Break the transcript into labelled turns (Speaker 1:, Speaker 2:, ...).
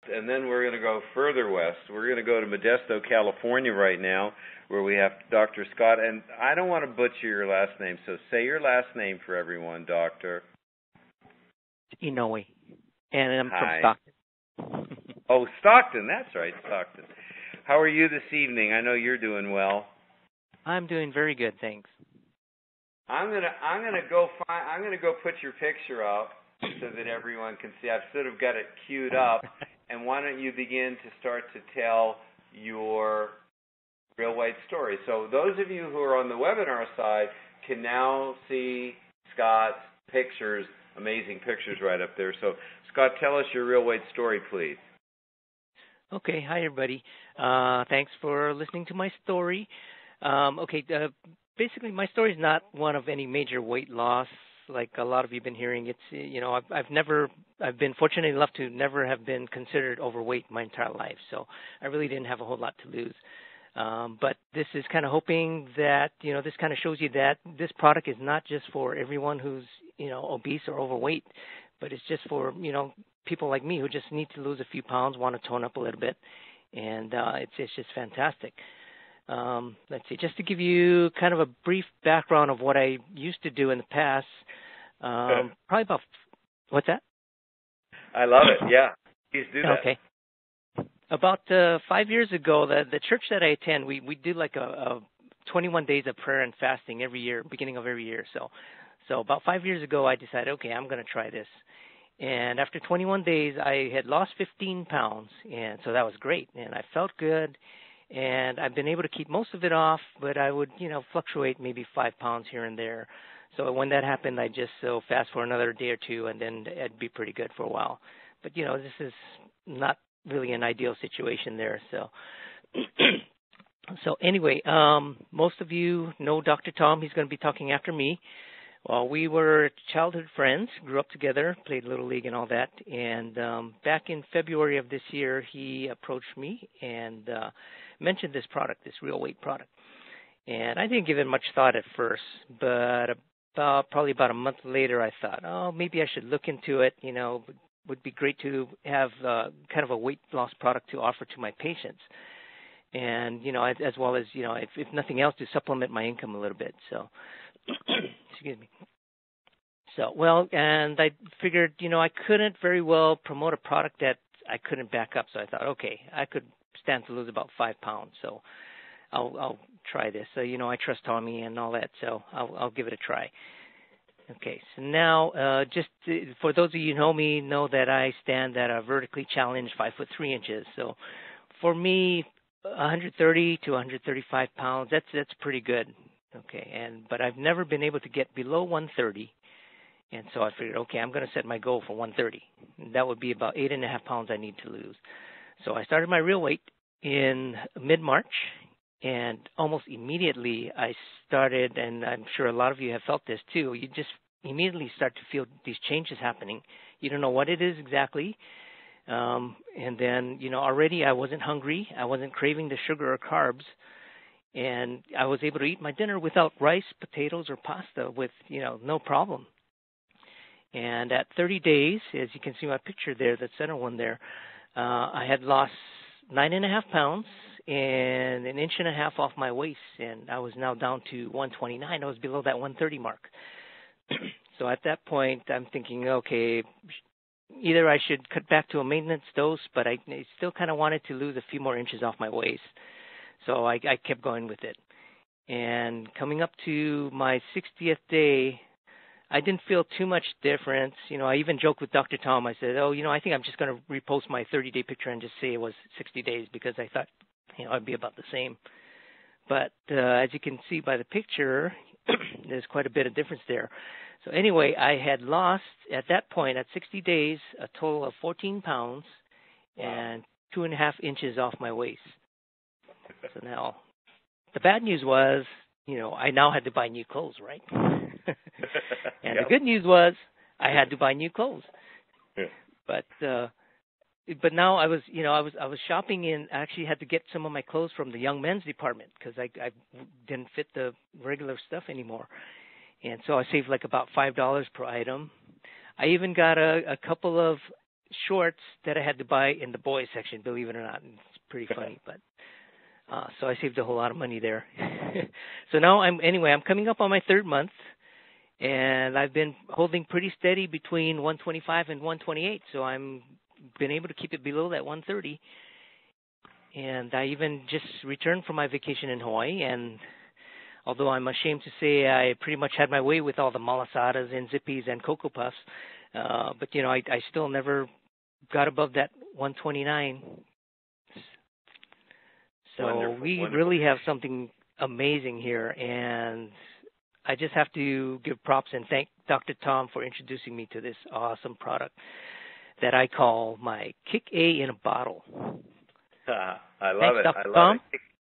Speaker 1: and then we're going to go further west. We're going to go to Modesto, California right now, where we have Dr. Scott. And I don't want to butcher your last name, so say your last name for everyone, Doctor.
Speaker 2: Inoue, and I'm
Speaker 1: Hi.
Speaker 2: from Stockton.
Speaker 1: Oh, Stockton. That's right, Stockton. How are you this evening? I know you're doing well.
Speaker 2: I'm doing very good, thanks.
Speaker 1: I'm gonna go put your picture up so that everyone can see. I've sort of got it queued up. And why don't you begin to start to tell your RealW8 story? So those of you who are on the webinar side can now see Scott's pictures, amazing pictures right up there. So Scott, tell us your RealW8 story, please.
Speaker 2: Okay, hi everybody. Thanks for listening to my story. Basically my story is not one of any major weight loss like a lot of you have been hearing. It's, I've been fortunate enough to never have been considered overweight my entire life. So I really didn't have a whole lot to lose. But this is kind of hoping that, this kind of shows you that this product is not just for everyone who's, obese or overweight, but it's just for, people like me who just need to lose a few pounds, want to tone up a little bit. And it's just fantastic. Let's see, just to give you kind of a brief background of what I used to do in the past, probably about, what's that?
Speaker 1: I love it, yeah. Please do that.
Speaker 2: Okay. About 5 years ago, the church that I attend, we do like a 21 days of prayer and fasting every year, beginning of every year. So about 5 years ago, I decided, okay, I'm going to try this. And after 21 days, I had lost 15 pounds, and so that was great, and I felt good. And I've been able to keep most of it off, but I would, fluctuate maybe 5 pounds here and there. So when that happened, I just fast for another day or two, and then it'd be pretty good for a while. But, this is not really an ideal situation there. So, anyway, most of you know Dr. Tom. He's going to be talking after me. Well, we were childhood friends, grew up together, played Little League and all that. And back in February of this year, he approached me and mentioned this product, this RealW8 product. And I didn't give it much thought at first, but probably about a month later, I thought, oh, maybe I should look into it. It would be great to have kind of a weight loss product to offer to my patients. And, as well as, if nothing else, to supplement my income a little bit. So, excuse me. So, and I figured, I couldn't very well promote a product that I couldn't back up. So I thought, okay, I could stand to lose about 5 pounds. So I'll try this. So, I trust Tommy and all that. So I'll give it a try. Okay. So now, for those of you who know me, know that I stand at a vertically challenged 5'3". So for me, 130 to 135 pounds, that's pretty good. Okay. But I've never been able to get below 130. And so I figured, okay, I'm going to set my goal for 130. That would be about 8.5 pounds I need to lose. So I started my RealW8 in mid-March, and almost immediately I started, and I'm sure a lot of you have felt this too, you just immediately start to feel these changes happening. You don't know what it is exactly. And then, already I wasn't hungry. I wasn't craving the sugar or carbs. And I was able to eat my dinner without rice, potatoes, or pasta with, no problem. And at 30 days, as you can see my picture there, the center one there, I had lost 9.5 pounds and 1.5 inches off my waist. And I was now down to 129. I was below that 130 mark. So at that point, I'm thinking, okay, either I should cut back to a maintenance dose, but I still kind of wanted to lose a few more inches off my waist. So I kept going with it. And coming up to my 60th day, I didn't feel too much difference. I even joked with Dr. Tom. I said, I think I'm just going to repost my 30-day picture and just say it was 60 days because I thought, I'd be about the same. But as you can see by the picture, there's quite a bit of difference there. So anyway, I had lost, at that point, at 60 days, a total of 14 pounds and 2.5 inches off my waist. So now, the bad news was, I now had to buy new clothes, right? And the good news was I had to buy new clothes. Yeah. But now I was shopping in. I actually had to get some of my clothes from the young men's department because I didn't fit the regular stuff anymore. And so I saved like about $5 per item. I even got a couple of shorts that I had to buy in the boys section, believe it or not. It's pretty funny, but so I saved a whole lot of money there. So now I'm coming up on my 3rd month, and I've been holding pretty steady between 125 and 128. So I'm been able to keep it below that 130. And I even just returned from my vacation in Hawaii, and although I'm ashamed to say I pretty much had my way with all the malasadas and zippies and Cocoa Puffs, but, I still never got above that 129. So
Speaker 1: Wonderful,
Speaker 2: we
Speaker 1: wonderful.
Speaker 2: really have something amazing here, and I just have to give props and thank Dr. Tom for introducing me to this awesome product that I call my Kick A in a bottle.
Speaker 1: I love
Speaker 2: Thanks,
Speaker 1: it.
Speaker 2: Dr.
Speaker 1: I love
Speaker 2: Tom.
Speaker 1: it.